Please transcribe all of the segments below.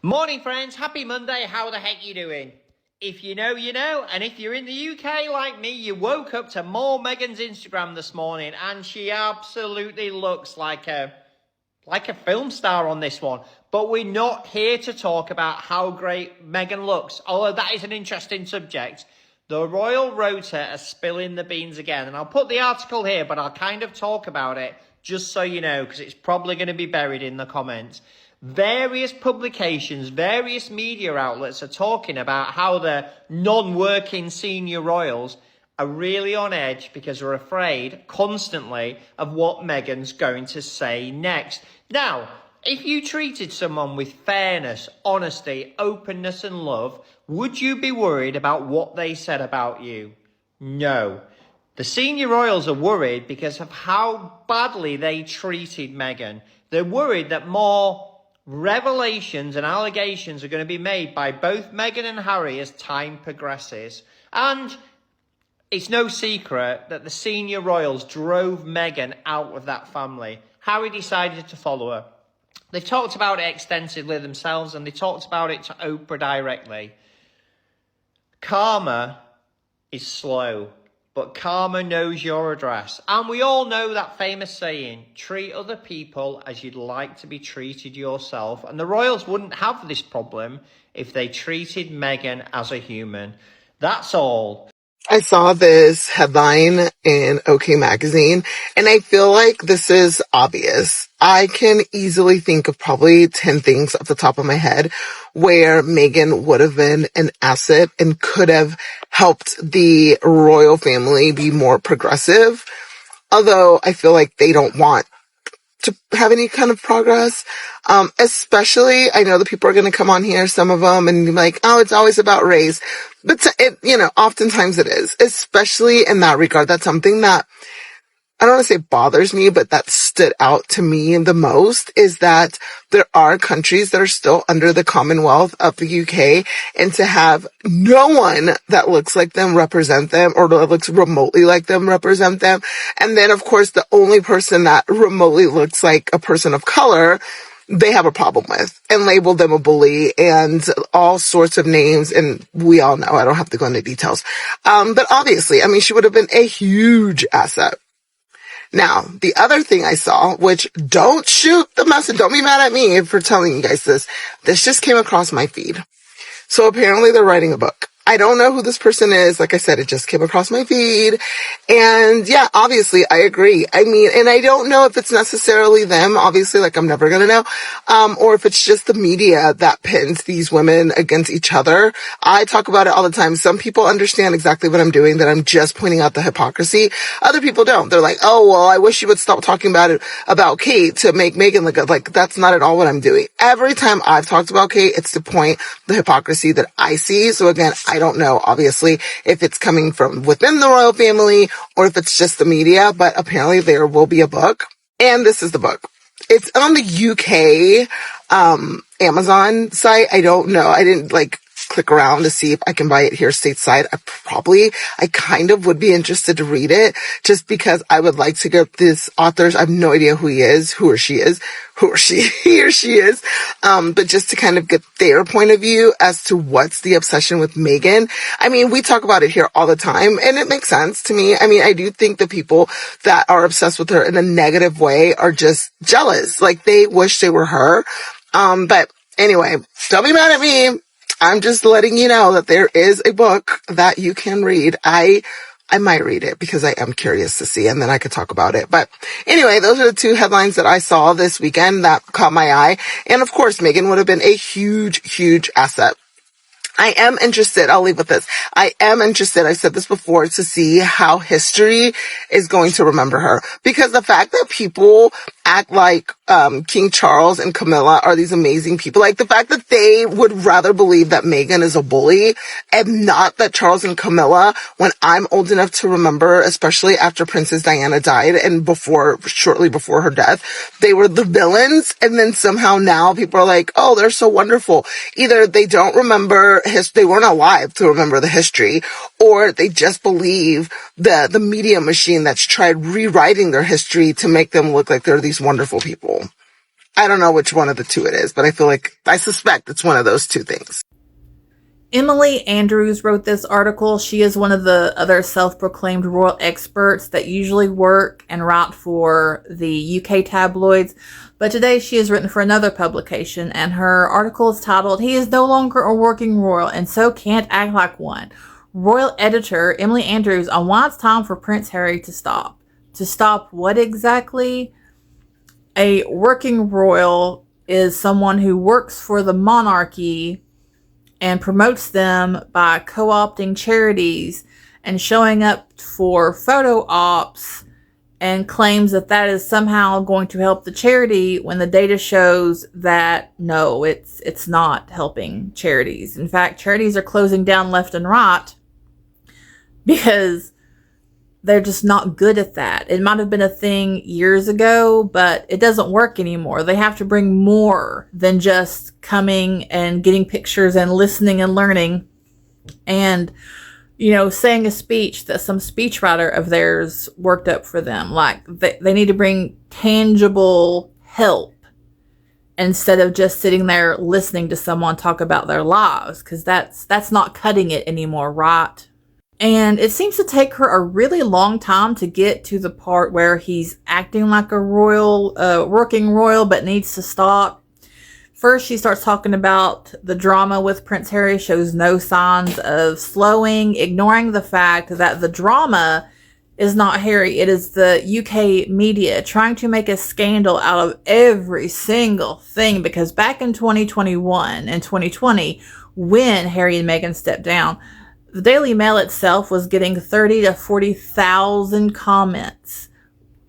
Morning, friends. Happy Monday. How the heck you doing? If you know, you know. And if you're in the UK like me, you woke up to more Meghan's Instagram this morning, and she absolutely looks like a film star on this one. But we're not here to talk about how great Meghan looks, although that is an interesting subject. The royal Rota are spilling the beans again, and I'll put the article here, but I'll kind of talk about it just so you know, because it's probably going to be buried in the comments. Various publications, various media outlets are talking about how the non-working senior royals are really on edge because they're afraid constantly of what Meghan's going to say next. Now, if you treated someone with fairness, honesty, openness and love, would you be worried about what they said about you? No. The senior royals are worried because of how badly they treated Meghan. They're worried that more revelations and allegations are going to be made by both Meghan and Harry as time progresses. And it's no secret that the senior royals drove Meghan out of that family. Harry decided to follow her. They've talked about it extensively themselves, and they talked about it to Oprah directly. Karma is slow, but karma knows your address. And we all know that famous saying, treat other people as you'd like to be treated yourself. And the royals wouldn't have this problem if they treated Meghan as a human. That's all. I saw this headline in OK Magazine, and I feel like this is obvious. I can easily think of probably 10 things off the top of my head where Meghan would have been an asset and could have helped the royal family be more progressive. Although I feel like they don't want to have any kind of progress. Especially, I know the people are going to come on here, some of them, and be like, oh, it's always about race. But oftentimes it is, especially in that regard. That's something that, I don't want to say bothers me, but that stood out to me the most, is that there are countries that are still under the Commonwealth of the UK, and to have no one that looks like them represent them, or that looks remotely like them represent them. And then, of course, the only person that remotely looks like a person of color, they have a problem with, and label them a bully and all sorts of names. And we all know, I don't have to go into details. But obviously, she would have been a huge asset. Now, the other thing I saw, which don't shoot the message, don't be mad at me for telling you guys this. This just came across my feed. So apparently they're writing a book. I don't know who this person is. Like I said, it just came across my feed. And yeah, obviously I agree. And I don't know if it's necessarily them. Obviously, I'm never going to know. Or if it's just the media that pins these women against each other. I talk about it all the time. Some people understand exactly what I'm doing, that I'm just pointing out the hypocrisy. Other people don't. They're like, oh, well, I wish you would stop talking about Kate to make Meghan look good. That's not at all what I'm doing. Every time I've talked about Kate, it's to point the hypocrisy that I see. So again, I don't know, obviously, if it's coming from within the royal family or if it's just the media, but apparently there will be a book. And this is the book. It's on the UK Amazon site. I don't know. I didn't click around to see if I can buy it here stateside. I kind of would be interested to read it, just because I would like to get this author's, I have no idea who he or she is, but just to kind of get their point of view as to what's the obsession with Meghan. We talk about it here all the time, and it makes sense to me. I do think the people that are obsessed with her in a negative way are just jealous. They wish they were her. But anyway, don't be mad at me. I'm just letting you know that there is a book that you can read. I might read it because I am curious to see, and then I could talk about it. But anyway, those are the two headlines that I saw this weekend that caught my eye. And of course, Meghan would have been a huge, huge asset. I am interested, I'll leave with this. I am interested, I've said this before, to see how history is going to remember her. Because the fact that people act like King Charles and Camilla are these amazing people, the fact that they would rather believe that Meghan is a bully and not that Charles and Camilla, when I'm old enough to remember, especially after Princess Diana died and shortly before her death, they were the villains. And then somehow now people are like, oh, they're so wonderful. Either they don't remember they weren't alive to remember the history, or they just believe the media machine that's tried rewriting their history to make them look like they're these wonderful people. I don't know which one of the two it is, but I suspect it's one of those two things. Emily Andrews wrote this article. She is one of the other self-proclaimed royal experts that usually work and write for the UK tabloids. But today she has written for another publication, and her article is titled, "He is no longer a working royal and so can't act like one." Royal editor Emily Andrews on why it's time for Prince Harry to stop. To stop what exactly? A working royal is someone who works for the monarchy and promotes them by co-opting charities and showing up for photo ops and claims that that is somehow going to help the charity when the data shows that no, it's not helping charities. In fact, charities are closing down left and right because they're just not good at that. It might have been a thing years ago, but it doesn't work anymore. They have to bring more than just coming and getting pictures and listening and learning and, saying a speech that some speechwriter of theirs worked up for them. Like, they need to bring tangible help instead of just sitting there listening to someone talk about their lives, because that's not cutting it anymore, right? And it seems to take her a really long time to get to the part where he's acting like a royal, working royal, but needs to stop. First, she starts talking about the drama with Prince Harry shows no signs of slowing, ignoring the fact that the drama is not Harry. It is the UK media trying to make a scandal out of every single thing, because back in 2021 and 2020, when Harry and Meghan stepped down, the Daily Mail itself was getting 30 to 40,000 comments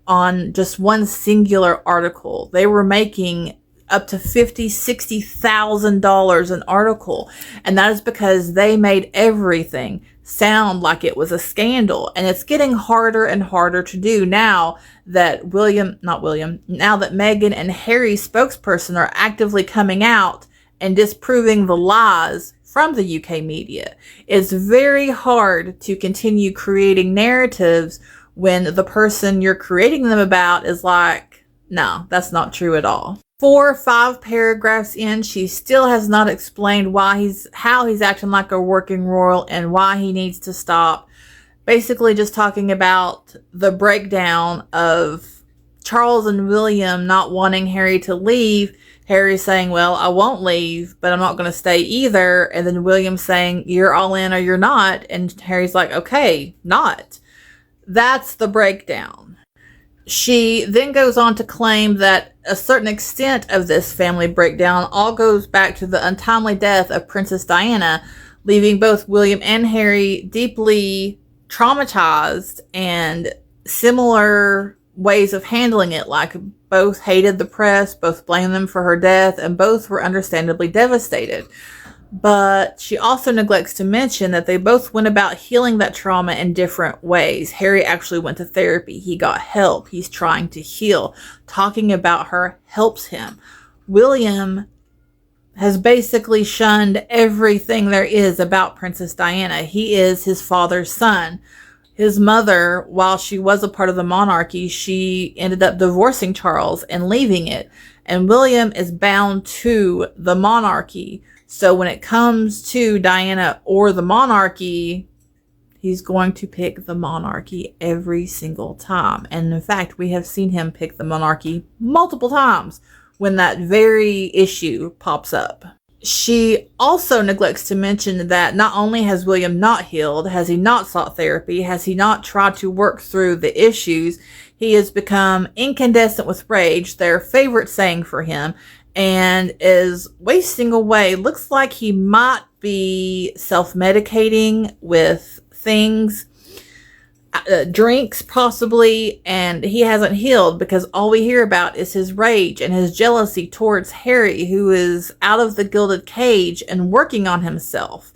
on just one singular article. They were making up to $50,000, $60,000 an article. And that is because they made everything sound like it was a scandal. And it's getting harder and harder to do now that Meghan and Harry's spokesperson are actively coming out and disproving the lies from the UK media. It's very hard to continue creating narratives when the person you're creating them about is like, no, that's not true at all. 4 or 5 paragraphs in, she still has not explained how he's acting like a working royal and why he needs to stop. Basically just talking about the breakdown of Charles and William not wanting Harry to leave. Harry saying, well, I won't leave, but I'm not going to stay either. And then William saying, you're all in or you're not. And Harry's like, okay, not. That's the breakdown. She then goes on to claim that a certain extent of this family breakdown all goes back to the untimely death of Princess Diana, leaving both William and Harry deeply traumatized, and similar ways of handling it, like both hated the press, both blamed them for her death, and both were understandably devastated. But she also neglects to mention that they both went about healing that trauma in different ways. Harry actually went to therapy. He got help. He's trying to heal. Talking about her helps him. William has basically shunned everything there is about Princess Diana. He is his father's son. His mother, while she was a part of the monarchy, she ended up divorcing Charles and leaving it. And William is bound to the monarchy. So when it comes to Diana or the monarchy, he's going to pick the monarchy every single time. And in fact, we have seen him pick the monarchy multiple times when that very issue pops up. She also neglects to mention that not only has William not healed, has he not sought therapy, has he not tried to work through the issues, he has become incandescent with rage, their favorite saying for him, and is wasting away. Looks like he might be self-medicating with things, drinks possibly, and he hasn't healed because all we hear about is his rage and his jealousy towards Harry, who is out of the gilded cage and working on himself.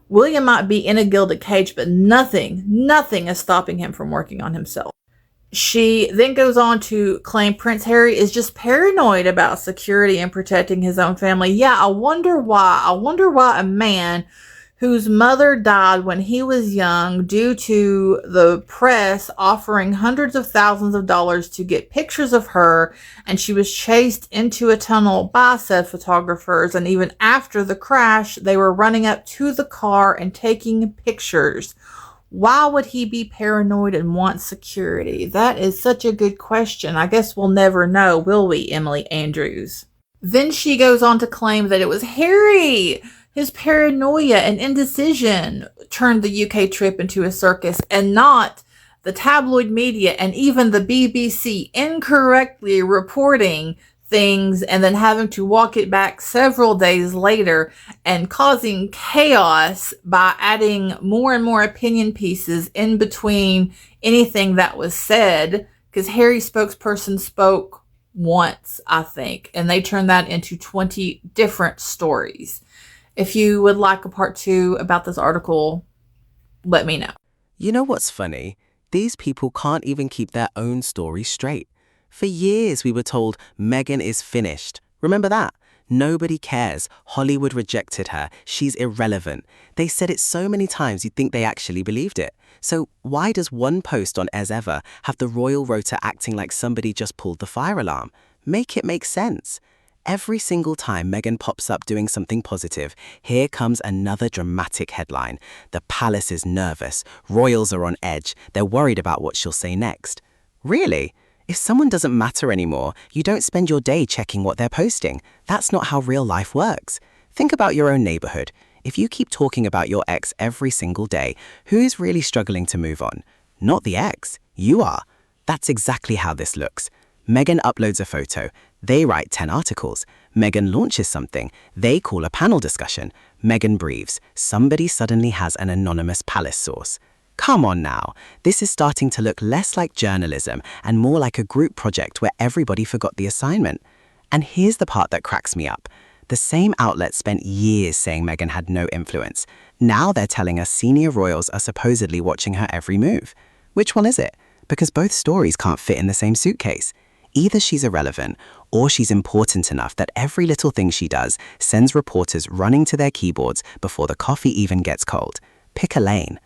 William might be in a gilded cage, but nothing is stopping him from working on himself. She then goes on to claim Prince Harry is just paranoid about security and protecting his own family. Yeah, I wonder why. I wonder why a man whose mother died when he was young due to the press offering hundreds of thousands of dollars to get pictures of her, and she was chased into a tunnel by said photographers, and even after the crash, they were running up to the car and taking pictures. Why would he be paranoid and want security? That is such a good question. I guess we'll never know, will we, Emily Andrews? Then she goes on to claim that it was Harry. His paranoia and indecision turned the UK trip into a circus, and not the tabloid media and even the BBC incorrectly reporting things and then having to walk it back several days later and causing chaos by adding more and more opinion pieces in between anything that was said, because Harry's spokesperson spoke once, I think, and they turned that into 20 different stories. If you would like a part 2 about this article, let me know. You know what's funny? These people can't even keep their own story straight. For years we were told Meghan is finished. Remember that? Nobody cares. Hollywood rejected her. She's irrelevant. They said it so many times you'd think they actually believed it. So why does one post on As Ever have the royal Rota acting like somebody just pulled the fire alarm? Make it make sense. Every single time Meghan pops up doing something positive, here comes another dramatic headline. The palace is nervous. Royals are on edge. They're worried about what she'll say next. Really? If someone doesn't matter anymore, you don't spend your day checking what they're posting. That's not how real life works. Think about your own neighborhood. If you keep talking about your ex every single day, who is really struggling to move on? Not the ex. You are. That's exactly how this looks. Meghan uploads a photo. They write 10 articles. Meghan launches something. They call a panel discussion. Meghan breathes. Somebody suddenly has an anonymous palace source. Come on now. This is starting to look less like journalism and more like a group project where everybody forgot the assignment. And here's the part that cracks me up. The same outlet spent years saying Meghan had no influence. Now they're telling us senior royals are supposedly watching her every move. Which one is it? Because both stories can't fit in the same suitcase. Either she's irrelevant, or she's important enough that every little thing she does sends reporters running to their keyboards before the coffee even gets cold. Pick a lane.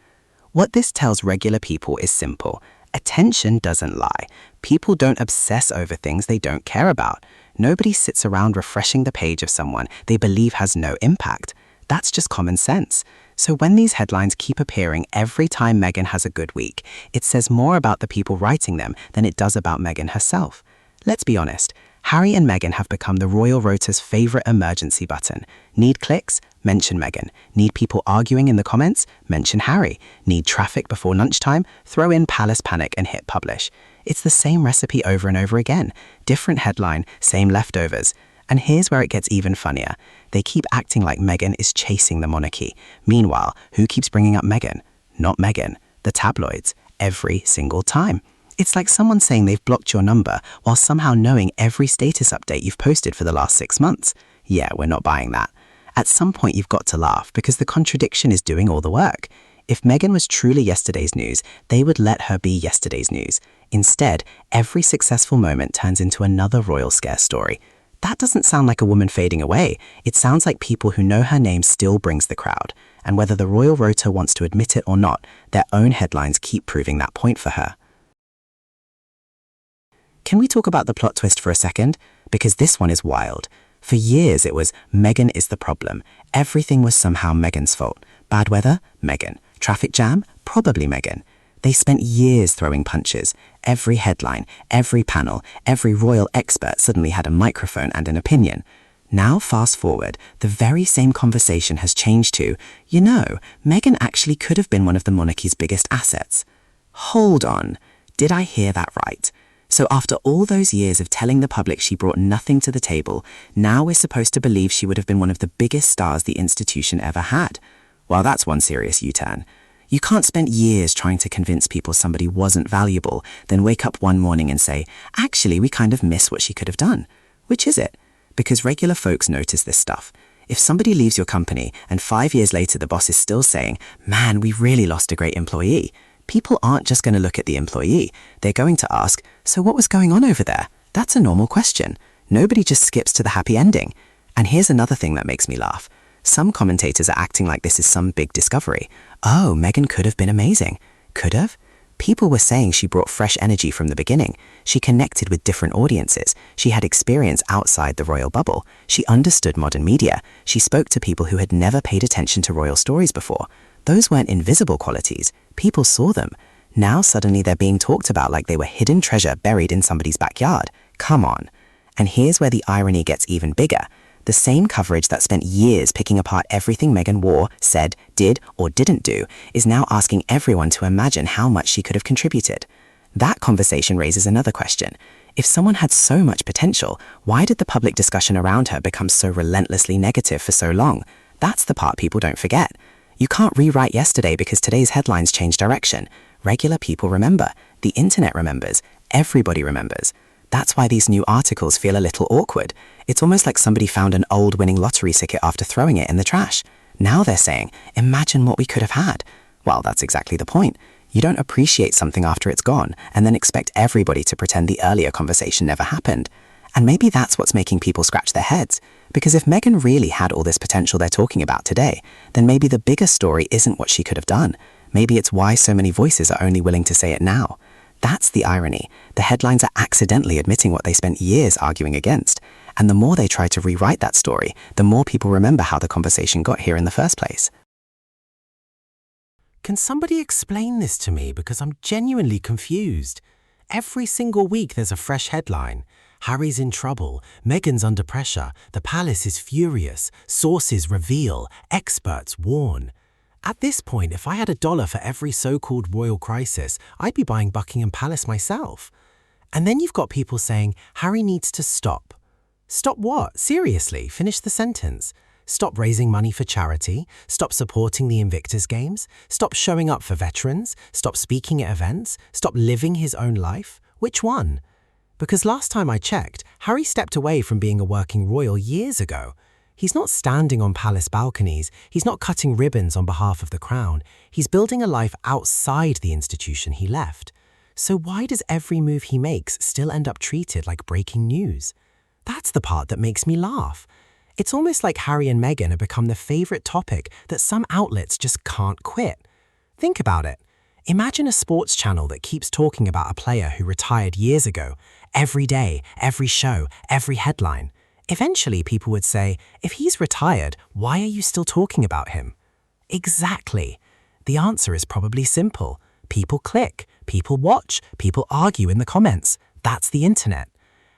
What this tells regular people is simple. Attention doesn't lie. People don't obsess over things they don't care about. Nobody sits around refreshing the page of someone they believe has no impact. That's just common sense. So when these headlines keep appearing every time Meghan has a good week, it says more about the people writing them than it does about Meghan herself. Let's be honest, Harry and Meghan have become the royal Rota's favorite emergency button. Need clicks? Mention Meghan. Need people arguing in the comments? Mention Harry. Need traffic before lunchtime? Throw in Palace Panic and hit publish. It's the same recipe over and over again. Different headline, same leftovers. And here's where it gets even funnier. They keep acting like Meghan is chasing the monarchy. Meanwhile, who keeps bringing up Meghan? Not Meghan. The tabloids. Every single time. It's like someone saying they've blocked your number while somehow knowing every status update you've posted for the last 6 months. Yeah, we're not buying that. At some point you've got to laugh because the contradiction is doing all the work. If Meghan was truly yesterday's news, they would let her be yesterday's news. Instead, every successful moment turns into another royal scare story. That doesn't sound like a woman fading away. It sounds like people who know her name still brings the crowd. And whether the royal Rota wants to admit it or not, their own headlines keep proving that point for her. Can we talk about the plot twist for a second? Because this one is wild. For years it was, Meghan is the problem. Everything was somehow Meghan's fault. Bad weather? Meghan. Traffic jam? Probably Meghan. They spent years throwing punches. Every headline, every panel, every royal expert suddenly had a microphone and an opinion. Now fast forward, the very same conversation has changed to, you know, Meghan actually could have been one of the monarchy's biggest assets. Hold on. Did I hear that right? So after all those years of telling the public she brought nothing to the table, now we're supposed to believe she would have been one of the biggest stars the institution ever had. Well, that's one serious U-turn. You can't spend years trying to convince people somebody wasn't valuable, then wake up one morning and say, actually, we kind of miss what she could have done. Which is it? Because regular folks notice this stuff. If somebody leaves your company and 5 years later the boss is still saying, man, we really lost a great employee, people aren't just going to look at the employee. They're going to ask, so what was going on over there? That's a normal question. Nobody just skips to the happy ending. And here's another thing that makes me laugh. Some commentators are acting like this is some big discovery. Oh, Meghan could have been amazing. Could have? People were saying she brought fresh energy from the beginning. She connected with different audiences. She had experience outside the royal bubble. She understood modern media. She spoke to people who had never paid attention to royal stories before. Those weren't invisible qualities. People saw them. Now suddenly they're being talked about like they were hidden treasure buried in somebody's backyard. Come on. And here's where the irony gets even bigger. The same coverage that spent years picking apart everything Meghan wore, said, did, or didn't do is now asking everyone to imagine how much she could have contributed. That conversation raises another question. If someone had so much potential, why did the public discussion around her become so relentlessly negative for so long? That's the part people don't forget. You can't rewrite yesterday because today's headlines change direction. Regular people remember. The internet remembers. Everybody remembers. That's why these new articles feel a little awkward. It's almost like somebody found an old winning lottery ticket after throwing it in the trash. Now they're saying, imagine what we could have had. Well, that's exactly the point. You don't appreciate something after it's gone and then expect everybody to pretend the earlier conversation never happened. And maybe that's what's making people scratch their heads. Because if Meghan really had all this potential they're talking about today, then maybe the bigger story isn't what she could have done. Maybe it's why so many voices are only willing to say it now. That's the irony. The headlines are accidentally admitting what they spent years arguing against. And the more they try to rewrite that story, the more people remember how the conversation got here in the first place. Can somebody explain this to me, because I'm genuinely confused? Every single week there's a fresh headline. Harry's in trouble, Meghan's under pressure, the palace is furious, sources reveal, experts warn. At this point, if I had $1 for every so-called royal crisis, I'd be buying Buckingham Palace myself. And then you've got people saying Harry needs to stop. Stop what? Seriously, finish the sentence. Stop raising money for charity, stop supporting the Invictus Games, stop showing up for veterans, stop speaking at events, stop living his own life. Which one? Because last time I checked, Harry stepped away from being a working royal years ago. He's not standing on palace balconies, he's not cutting ribbons on behalf of the crown, he's building a life outside the institution he left. So why does every move he makes still end up treated like breaking news? That's the part that makes me laugh. It's almost like Harry and Meghan have become the favorite topic that some outlets just can't quit. Think about it. Imagine a sports channel that keeps talking about a player who retired years ago, every day, every show, every headline. Eventually, people would say, if he's retired, why are you still talking about him? Exactly. The answer is probably simple. People click, people watch, people argue in the comments. That's the internet.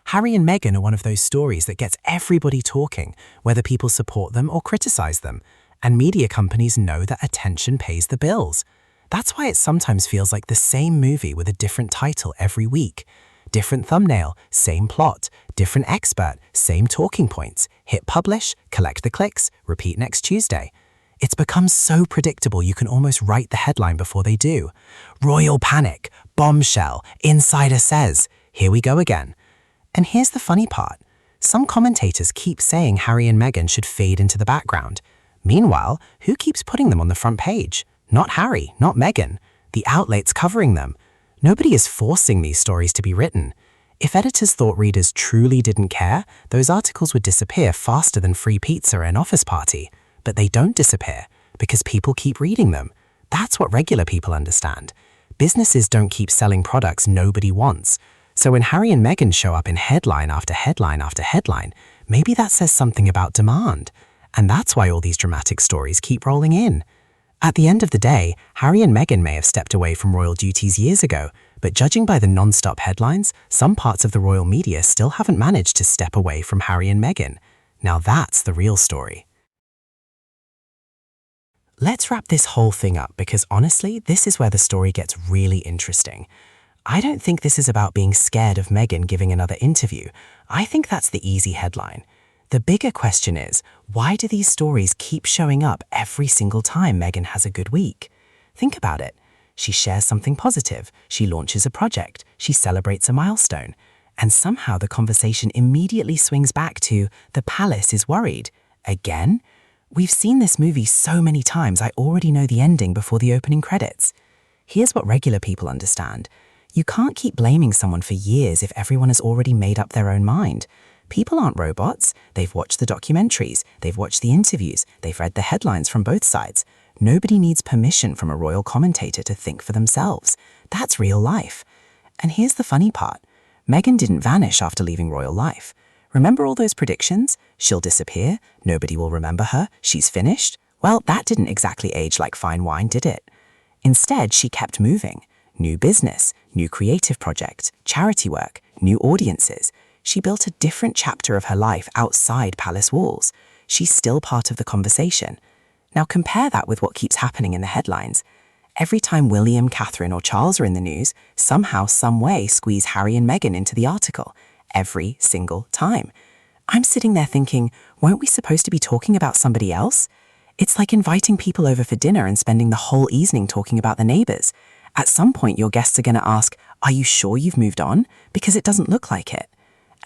Harry and Meghan are one of those stories that gets everybody talking, whether people support them or criticize them. And media companies know that attention pays the bills. That's why it sometimes feels like the same movie with a different title every week. Different thumbnail, same plot, different expert, same talking points, hit publish, collect the clicks, repeat next Tuesday. It's become so predictable you can almost write the headline before they do. Royal panic, bombshell, insider says. Here we go again. And here's the funny part. Some commentators keep saying Harry and Meghan should fade into the background. Meanwhile, who keeps putting them on the front page? Not Harry, not Meghan. The outlets covering them. Nobody is forcing these stories to be written. If editors thought readers truly didn't care, those articles would disappear faster than free pizza at an office party. But they don't disappear, because people keep reading them. That's what regular people understand. Businesses don't keep selling products nobody wants. So when Harry and Meghan show up in headline after headline after headline, maybe that says something about demand. And that's why all these dramatic stories keep rolling in. At the end of the day, Harry and Meghan may have stepped away from royal duties years ago, but judging by the non-stop headlines, some parts of the royal media still haven't managed to step away from Harry and Meghan. Now that's the real story. Let's wrap this whole thing up because honestly, this is where the story gets really interesting. I don't think this is about being scared of Meghan giving another interview. I think that's the easy headline. The bigger question is, why do these stories keep showing up every single time Meghan has a good week? Think about it. She shares something positive, she launches a project, she celebrates a milestone, and somehow the conversation immediately swings back to the palace is worried. Again? We've seen this movie so many times I already know the ending before the opening credits. Here's what regular people understand. You can't keep blaming someone for years if everyone has already made up their own mind. People aren't robots. They've watched the documentaries, they've watched the interviews, they've read the headlines from both sides. Nobody needs permission from a royal commentator to think for themselves. That's real life. And here's the funny part. Meghan didn't vanish after leaving royal life. Remember all those predictions? She'll disappear, nobody will remember her, she's finished? Well, that didn't exactly age like fine wine, did it? Instead, she kept moving. New business, new creative projects, charity work, new audiences. She built a different chapter of her life outside palace walls. She's still part of the conversation. Now compare that with what keeps happening in the headlines. Every time William, Catherine, or Charles are in the news, somehow, some way squeeze Harry and Meghan into the article. Every single time. I'm sitting there thinking, weren't we supposed to be talking about somebody else? It's like inviting people over for dinner and spending the whole evening talking about the neighbors. At some point, your guests are going to ask, are you sure you've moved on? Because it doesn't look like it.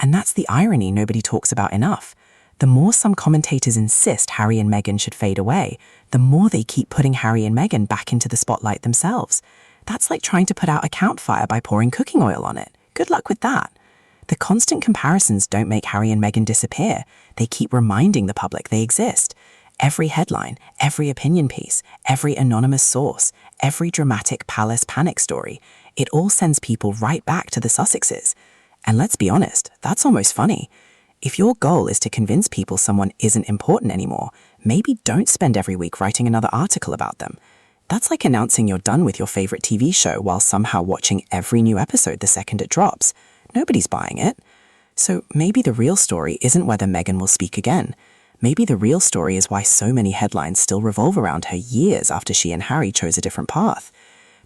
And that's the irony nobody talks about enough. The more some commentators insist Harry and Meghan should fade away, the more they keep putting Harry and Meghan back into the spotlight themselves. That's like trying to put out a campfire by pouring cooking oil on it. Good luck with that. The constant comparisons don't make Harry and Meghan disappear. They keep reminding the public they exist. Every headline, every opinion piece, every anonymous source, every dramatic palace panic story, it all sends people right back to the Sussexes. And let's be honest, that's almost funny. If your goal is to convince people someone isn't important anymore, maybe don't spend every week writing another article about them. That's like announcing you're done with your favorite TV show while somehow watching every new episode the second it drops. Nobody's buying it. So maybe the real story isn't whether Meghan will speak again. Maybe the real story is why so many headlines still revolve around her years after she and Harry chose a different path.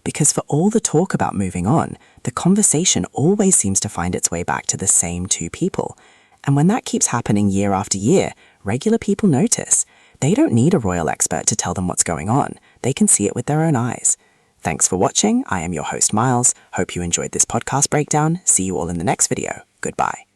Because for all the talk about moving on, the conversation always seems to find its way back to the same two people. And when that keeps happening year after year, regular people notice. They don't need a royal expert to tell them what's going on. They can see it with their own eyes. Thanks for watching. I am your host, Miles. Hope you enjoyed this podcast breakdown. See you all in the next video. Goodbye.